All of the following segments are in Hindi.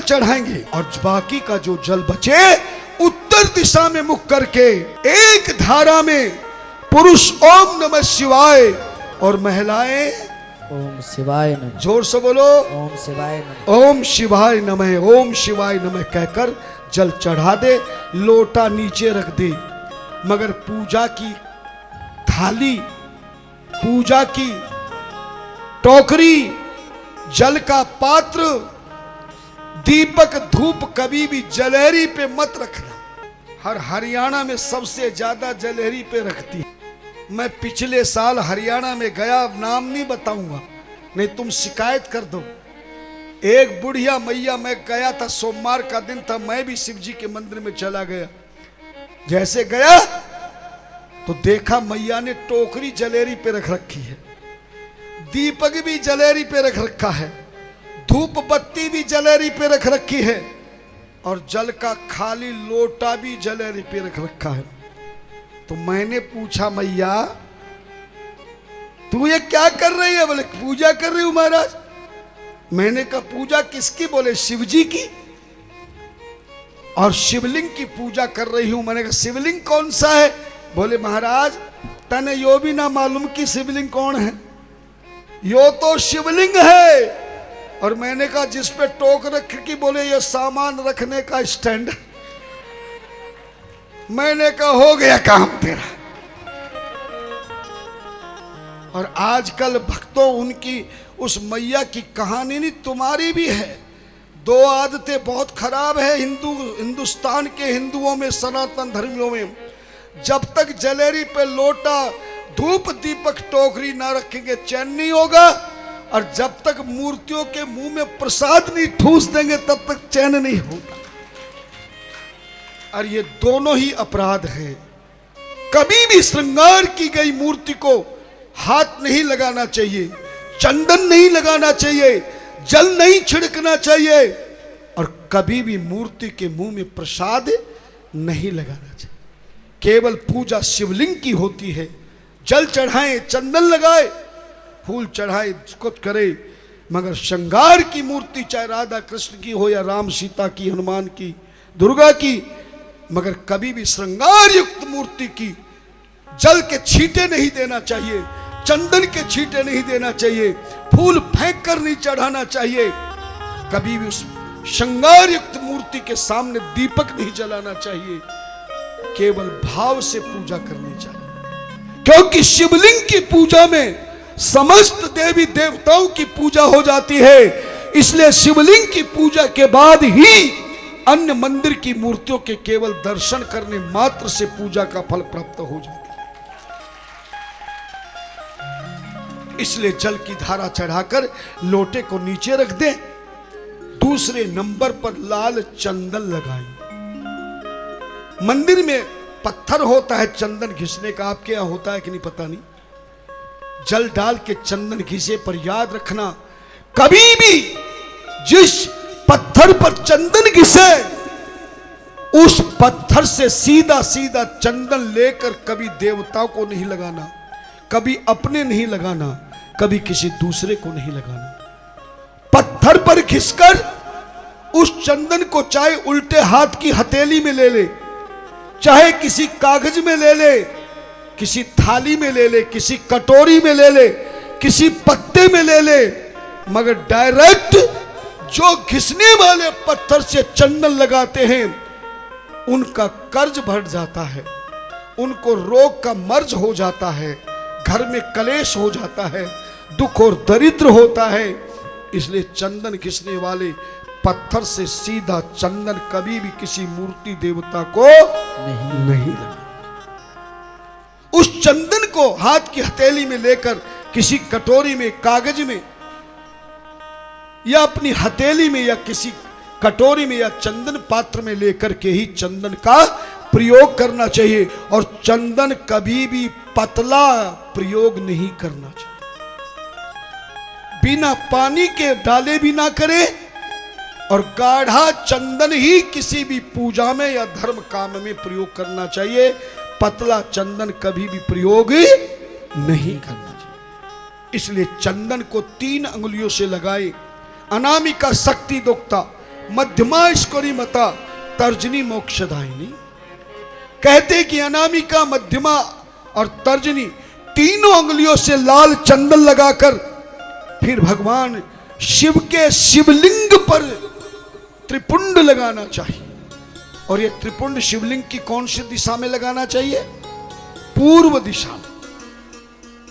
चढ़ाएंगे और बाकी का जो जल बचे उत्तर दिशा में मुख करके एक धारा में पुरुष ओम नमः शिवाय और महिलाएं ओम शिवाय नमः। जोर से बोलो ओम शिवाय नमः। ओम शिवाय नमः, ओम शिवाय नमः कहकर जल चढ़ा दे, लोटा नीचे रख दे। मगर पूजा की थाली, पूजा की टोकरी, जल का पात्र, दीपक, धूप कभी भी जलेहरी पे मत रखना। हरियाणा में सबसे ज्यादा जलेहरी पे रखती है। मैं पिछले साल हरियाणा में गया, नाम नहीं बताऊंगा नहीं तुम शिकायत कर दो। एक बुढ़िया मैया, मैं गया था, सोमवार का दिन था, मैं भी शिव जी के मंदिर में चला गया। जैसे गया तो देखा मैया ने टोकरी जलेहरी पे रख रखी है, दीपक भी जलेहरी पे रख रखा है, धूप बत्ती भी जलेहरी पे रख रखी है और जल का खाली लोटा भी जलेहरी पे रख रखा है। तो मैंने पूछा मैया तू ये क्या कर रही है? बोले पूजा कर रही हूं महाराज। मैंने कहा पूजा किसकी? बोले शिव जी की, और शिवलिंग की पूजा कर रही हूं। मैंने कहा शिवलिंग कौन सा है? बोले महाराज तने यो भी ना मालूम कि शिवलिंग कौन है, यो तो शिवलिंग है। और मैंने कहा जिस पे टोक रख की? बोले ये सामान रखने का स्टैंड। मैंने कहा हो गया काम तेरा। और आजकल भक्तों उनकी उस मैया की कहानी नहीं, तुम्हारी भी है। दो आदतें बहुत खराब है हिंदुस्तान के हिंदुओं में, सनातन धर्मियों में। जब तक जलेहरी पे लोटा, धूप, दीपक, टोकरी ना रखेंगे चैन नहीं होगा, और जब तक मूर्तियों के मुंह में प्रसाद नहीं ठूस देंगे तब तक चैन नहीं होगा। और ये दोनों ही अपराध हैं। कभी भी श्रृंगार की गई मूर्ति को हाथ नहीं लगाना चाहिए, चंदन नहीं लगाना चाहिए, जल नहीं छिड़कना चाहिए, और कभी भी मूर्ति के मुंह में प्रसाद नहीं लगाना चाहिए। केवल पूजा शिवलिंग की होती है। जल चढ़ाएं, चंदन लगाए, फूल चढ़ाए, कुछ करे, मगर श्रृंगार की मूर्ति चाहे राधा कृष्ण की हो या राम सीता की, हनुमान की, दुर्गा की, मगर कभी भी श्रृंगार युक्त मूर्ति की जल के छींटे नहीं देना चाहिए, चंदन के छींटे नहीं देना चाहिए, फूल फेंक कर नहीं चढ़ाना चाहिए। कभी भी उस श्रृंगार युक्त मूर्ति के सामने दीपक नहीं जलाना चाहिए। केवल भाव से पूजा करनी चाहिए, क्योंकि शिवलिंग की पूजा में समस्त देवी देवताओं की पूजा हो जाती है। इसलिए शिवलिंग की पूजा के बाद ही अन्य मंदिर की मूर्तियों के केवल दर्शन करने मात्र से पूजा का फल प्राप्त हो जाता है। इसलिए जल की धारा चढ़ाकर लोटे को नीचे रख दें। दूसरे नंबर पर लाल चंदन लगाएं। मंदिर में पत्थर होता है चंदन घिसने का, आपके यहां होता है कि नहीं पता नहीं। जल डाल के चंदन घिसे पर याद रखना, कभी भी जिस पत्थर पर चंदन घिसे उस पत्थर से सीधा सीधा चंदन लेकर कभी देवताओं को नहीं लगाना, कभी अपने नहीं लगाना, कभी किसी दूसरे को नहीं लगाना। पत्थर पर घिसकर उस चंदन को चाहे उल्टे हाथ की हथेली में ले ले, चाहे किसी कागज में ले ले, किसी थाली में ले ले, किसी कटोरी में ले ले, किसी पत्ते में ले ले, मगर डायरेक्ट जो घिसने वाले पत्थर से चंदन लगाते हैं उनका कर्ज बढ़ जाता है, उनको रोग का मर्ज हो जाता है, घर में कलेश हो जाता है, दुख और दरिद्र होता है। इसलिए चंदन घिसने वाले पत्थर से सीधा चंदन कभी भी किसी मूर्ति देवता को नहीं लगा। उस चंदन को हाथ की हथेली में लेकर किसी कटोरी में, कागज में, या अपनी हथेली में, या किसी कटोरी में या चंदन पात्र में लेकर के ही चंदन का प्रयोग करना चाहिए। और चंदन कभी भी पतला प्रयोग नहीं करना चाहिए, बिना पानी के डाले भी ना करे, और गाढ़ा चंदन ही किसी भी पूजा में या धर्म काम में प्रयोग करना चाहिए। पतला चंदन कभी भी प्रयोग नहीं करना चाहिए। इसलिए चंदन को 3 अंगुलियों से लगाए। अनामिका शक्ति दोक्ता, मध्यमा ईश्वरी मता तर्जनी मोक्षदायिनी। कहते कि अनामिका, मध्यमा और तर्जनी तीनों अंगुलियों से लाल चंदन लगाकर फिर भगवान शिव के शिवलिंग पर त्रिपुंड लगाना चाहिए। और ये त्रिपुंड शिवलिंग की कौन सी दिशा में लगाना चाहिए? पूर्व दिशा में।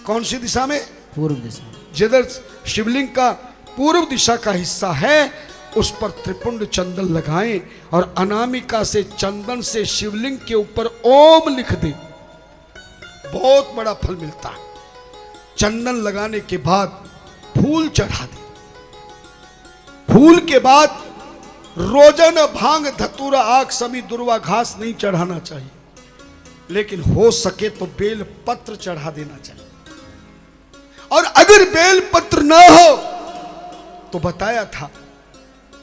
कौन सी दिशा में? पूर्व दिशा। जिधर शिवलिंग का पूर्व दिशा का हिस्सा है उस पर त्रिपुंड चंदन लगाएं और अनामिका से चंदन से शिवलिंग के ऊपर ओम लिख दें। बहुत बड़ा फल मिलता है। चंदन लगाने के बाद फूल चढ़ा दें। फूल के बाद रोजाना भांग, धतूरा, आग, समी, दुर्वा, घास नहीं चढ़ाना चाहिए, लेकिन हो सके तो बेल पत्र चढ़ा देना चाहिए। और अगर बेल पत्र ना हो तो बताया था,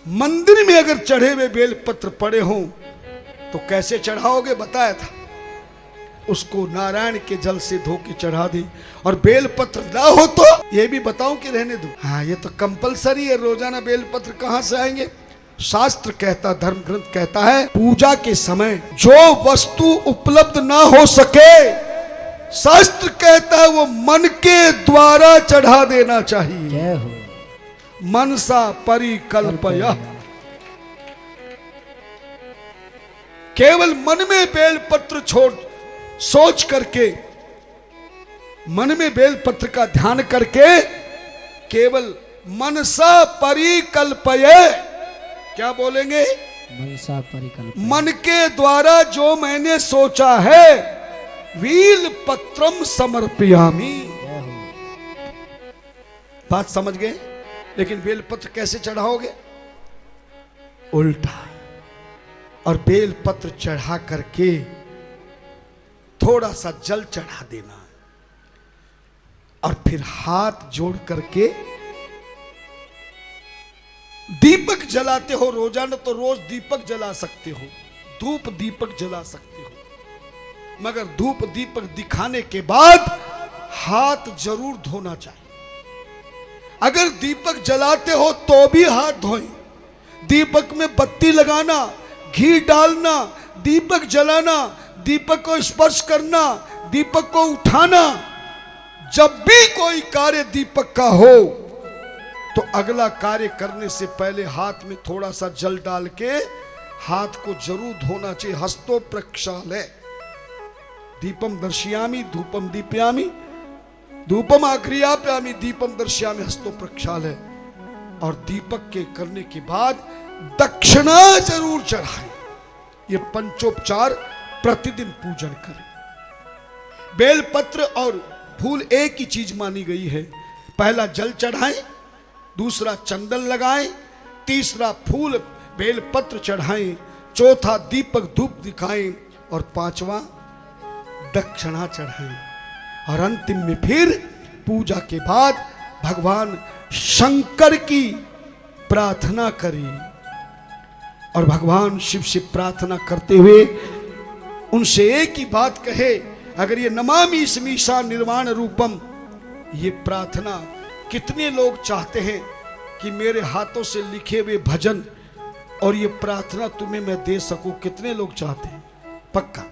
मंदिर में अगर चढ़े हुए बेल पत्र पड़े हों तो कैसे चढ़ाओगे? बताया था, उसको नारायण के जल से धो के चढ़ा दे। और बेल पत्र ना हो तो ये भी बताऊं कि रहने दो? हाँ, ये तो कंपलसरी है। रोजाना बेल पत्र कहां से आएंगे? शास्त्र कहता, धर्म ग्रंथ कहता है, पूजा के समय जो वस्तु उपलब्ध ना हो सके, शास्त्र कहता है वो मन के द्वारा चढ़ा देना चाहिए। जय हो। मनसा परिकल्पया। केवल मन में बेल पत्र छोड़ सोच करके, मन में बेल पत्र का ध्यान करके, केवल मनसा परिकल्पये, क्या बोलेंगे? मनसा परिकल्प। मन के द्वारा जो मैंने सोचा है, वील पत्रम समर्पयामि। बात समझ गए? लेकिन बेल पत्र कैसे चढ़ाओगे? उल्टा। और बेल पत्र चढ़ा करके थोड़ा सा जल चढ़ा देना और फिर हाथ जोड़ करके दीपक जलाते हो। रोजाना तो रोज दीपक जला सकते हो, धूप दीपक जला सकते हो, मगर धूप दीपक दिखाने के बाद हाथ जरूर धोना चाहिए। अगर दीपक जलाते हो तो भी हाथ धोएं। दीपक में बत्ती लगाना, घी डालना, दीपक जलाना, दीपक को स्पर्श करना, दीपक को उठाना, जब भी कोई कार्य दीपक का हो तो अगला कार्य करने से पहले हाथ में थोड़ा सा जल डाल के हाथ को जरूर धोना चाहिए। हस्तो प्रक्षालय। दीपम दर्शयामि धूपम दीपयामि धूपम आग्रियाप्यामि दीपम दर्शयामि हस्तो प्रक्षालय। और दीपक के करने के बाद दक्षिणा जरूर चढ़ाएं। ये पंचोपचार प्रतिदिन पूजन करें। बेलपत्र और फूल एक ही चीज मानी गई है। पहला जल चढ़ाएं, दूसरा चंदन लगाएं, तीसरा फूल बेलपत्र चढ़ाएं, चौथा दीपक धूप दिखाएं और पांचवा दक्षिणा चढ़ाएं। और अंतिम में फिर पूजा के बाद भगवान शंकर की प्रार्थना करें और भगवान शिव से प्रार्थना करते हुए उनसे एक ही बात कहे। अगर ये नमामि स्मीशा निर्वाण रूपम, ये प्रार्थना कितने लोग चाहते हैं कि मेरे हाथों से लिखे हुए भजन और ये प्रार्थना तुम्हें मैं दे सकूं? कितने लोग चाहते हैं? पक्का।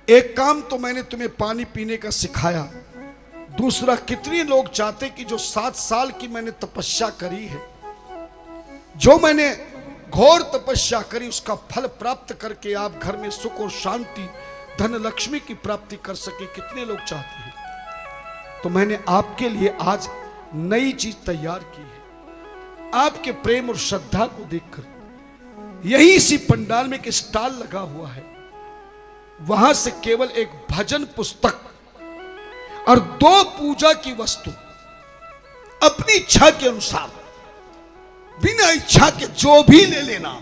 एक काम तो मैंने तुम्हें पानी पीने का सिखाया। दूसरा, कितने लोग चाहते कि जो 7 साल की मैंने तपस्या करी है, जो मैंने घोर तपस्या करी, उसका फल प्राप्त करके आप घर में सुख और शांति, धन लक्ष्मी की प्राप्ति कर सके, कितने लोग चाहते हैं? तो मैंने आपके लिए आज नई चीज तैयार की है। आपके प्रेम और श्रद्धा को देखकर यही सी पंडाल में एक स्टॉल लगा हुआ है, वहां से केवल एक भजन पुस्तक और 2 पूजा की वस्तु अपनी इच्छा के अनुसार, बिना इच्छा के जो भी ले लेना।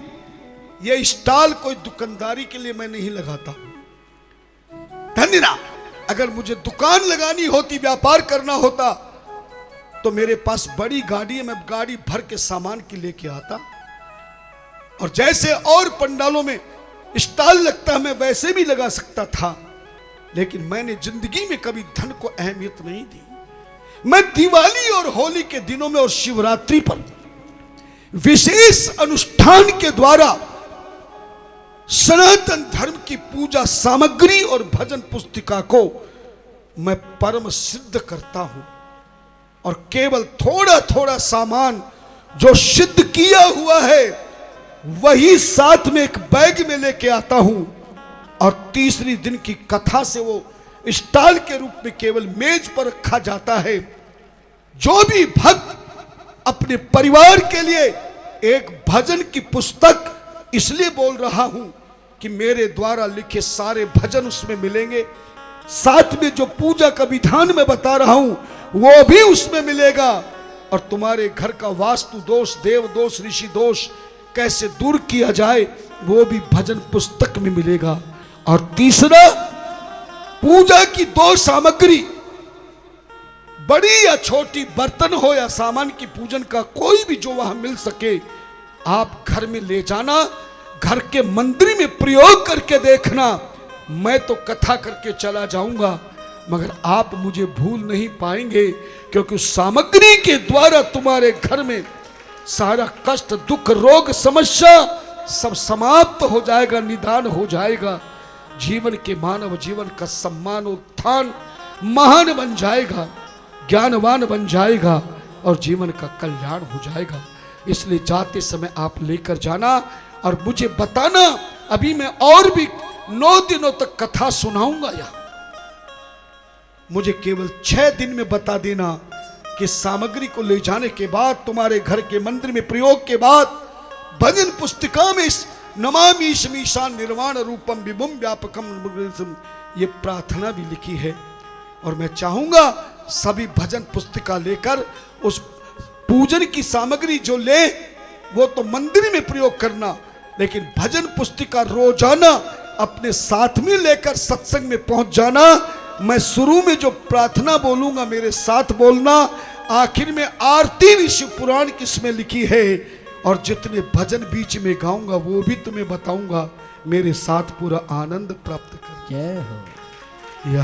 यह स्टॉल कोई दुकानदारी के लिए मैं नहीं लगाता हूं। धन्यवाद। अगर मुझे दुकान लगानी होती, व्यापार करना होता, तो मेरे पास बड़ी गाड़ी है, मैं गाड़ी भर के सामान की लेके आता। और जैसे और पंडालों में स्टॉल लगता है, मैं वैसे भी लगा सकता था, लेकिन मैंने जिंदगी में कभी धन को अहमियत नहीं दी। मैं दिवाली और होली के दिनों में और शिवरात्रि पर विशेष अनुष्ठान के द्वारा सनातन धर्म की पूजा सामग्री और भजन पुस्तिका को मैं परम सिद्ध करता हूं, और केवल थोड़ा थोड़ा सामान जो सिद्ध किया हुआ है वही साथ में एक बैग में लेके आता हूं, और तीसरी दिन की कथा से वो स्टॉल के रूप में केवल मेज पर रखा जाता है। जो भी भक्त अपने परिवार के लिए एक भजन की पुस्तक इसलिए बोल रहा हूं कि मेरे द्वारा लिखे सारे भजन उसमें मिलेंगे, साथ में जो पूजा का विधान मैं बता रहा हूं वो भी उसमें मिलेगा, और तुम्हारे घर का वास्तु दोष, देव दोष, ऋषि दोष कैसे दूर किया जाए वो भी भजन पुस्तक में मिलेगा। और तीसरा, पूजा की 2 सामग्री, बड़ी या छोटी, बर्तन हो या सामान की पूजन का कोई भी जो वहां मिल सके आप घर में ले जाना, घर के मंदिर में प्रयोग करके देखना। मैं तो कथा करके चला जाऊंगा मगर आप मुझे भूल नहीं पाएंगे, क्योंकि उस सामग्री के द्वारा तुम्हारे घर में सारा कष्ट, दुख, रोग, समस्या सब समाप्त हो जाएगा, निदान हो जाएगा। जीवन के मानव जीवन का सम्मान, उत्थान महान बन जाएगा, ज्ञानवान बन जाएगा और जीवन का कल्याण हो जाएगा। इसलिए जाते समय आप लेकर जाना और मुझे बताना। अभी मैं और भी 9 दिनों तक कथा सुनाऊंगा यहाँ, मुझे केवल 6 दिन में बता देना कि सामग्री को ले जाने के बाद, तुम्हारे घर के मंदिर में प्रयोग के बाद, भजन पुस्तिका में इस नमामि ईशान निर्वाण रूपम विभुम व्यापकम ये प्रार्थना भी लिखी है। और मैं चाहूंगा सभी भजन पुस्तिका लेकर उस पूजन की सामग्री जो ले वो तो मंदिर में प्रयोग करना, लेकिन भजन पुस्तिका रोजाना अपने साथ में लेकर सत्संग में पहुंच जाना। मैं शुरू में जो प्रार्थना बोलूंगा मेरे साथ बोलना, आखिर में आरती भी शिव पुराण की इसमें लिखी है, और जितने भजन बीच में गाऊंगा वो भी तुम्हें बताऊंगा। मेरे साथ पूरा आनंद प्राप्त कर। जय हो।